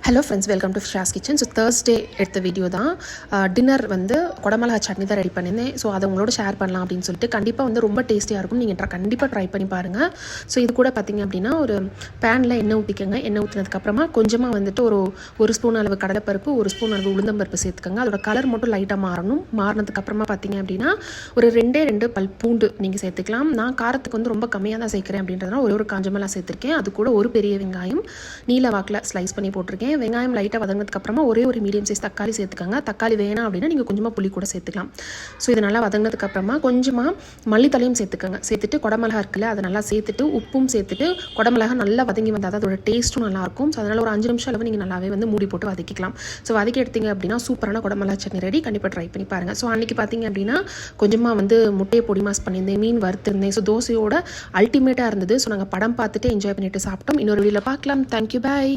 Hello friends, welcome to ஃப்ராஸ் kitchen. So Thursday எடுத்த வீடியோ தான். டின்னர் வந்து குடமிளகா சட்னி தான் ரெடி பண்ணியிருந்தேன். ஸோ அதை உங்களோட ஷேர் பண்ணலாம் அப்படின்னு சொல்லிட்டு. கண்டிப்பாக வந்து ரொம்ப டேஸ்டியாக இருக்கும். நீங்கள் கண்டிப்பாக ட்ரை பண்ணி பாருங்கள். ஸோ இது கூட பார்த்திங்க அப்படின்னா ஒரு பேனில் எண்ணெய் ஊற்றிக்கோங்க. எண்ணெய் ஊற்றினதுக்கப்புறமா கொஞ்சமாக வந்துட்டு ஒரு ஸ்பூன் அளவு கடலைப்பருப்பு, ஒரு ஸ்பூன் அளவு உளுந்தம்பருப்பு சேர்த்துக்கோங்க. அதோட கலர் மட்டும் லைட்டாக மாறணும். மாறினதுக்கப்புறமா பார்த்திங்க அப்படின்னா ஒரு ரெண்டு பல் பூண்டு நீங்கள் சேர்த்துக்கலாம். நான் காரத்துக்கு வந்து ரொம்ப கம்மியாக தான் சேர்க்குறேன் அப்படின்றதுனால ஒரு காஞ்சமெல்லாம் சேர்த்துருக்கேன். அது கூட ஒரு பெரிய வெங்காயம் நீல வாக்கில் ஸ்லைஸ் பண்ணி போட்டிருக்கேன். வெங்காயம் லைட்டாக வதங்கினதுக்கப்புறமா ஒரு மீடியம் சைஸ் தக்காளி சேர்த்துக்கோங்க. தக்காளி வேணாம் அப்படின்னா நீங்கள் கொஞ்சமாக புளி கூட சேர்த்துக்கலாம். ஸோ இது நல்லா வதங்கினதுக்கப்புறமா கொஞ்சமாக மல்லித்தலையும் சேர்த்துக்கோங்க. சேர்த்துட்டு குடமிளகா இருக்குல்ல, அதை நல்லா சேர்த்துட்டு உப்பும் சேர்த்துட்டு குடமிளகா நல்லா வதங்கி வந்தால் அதோட டேஸ்ட்டும் நல்லாயிருக்கும். ஸோ அதனால் ஒரு 5 நிமிஷம் அளவு நீங்கள் நல்லாவே வந்து மூடி போட்டு வதக்கிக்கலாம். ஸோ வதக்கி எடுத்தீங்க அப்படின்னா சூப்பரான குடமிளகா சட்னி ரெடி. கண்டிப்பாக ட்ரை பண்ணி பாருங்கள். ஸோ அன்றைக்கி பார்த்தீங்க அப்படின்னா கொஞ்சமாக வந்து முட்டையை பொடி மாஸ் பண்ணியிருந்தேன், மீன் வறுத்திருந்தேன். ஸோ தோசையோட அல்டிமேட்டாக இருந்தது. ஸோ நாங்கள் படம் பார்த்துட்டு என்ஜாய் பண்ணிட்டு சாப்பிட்டோம். இன்னொரு வீடியோவில் பார்க்கலாம். தேங்க்யூ, பாய்.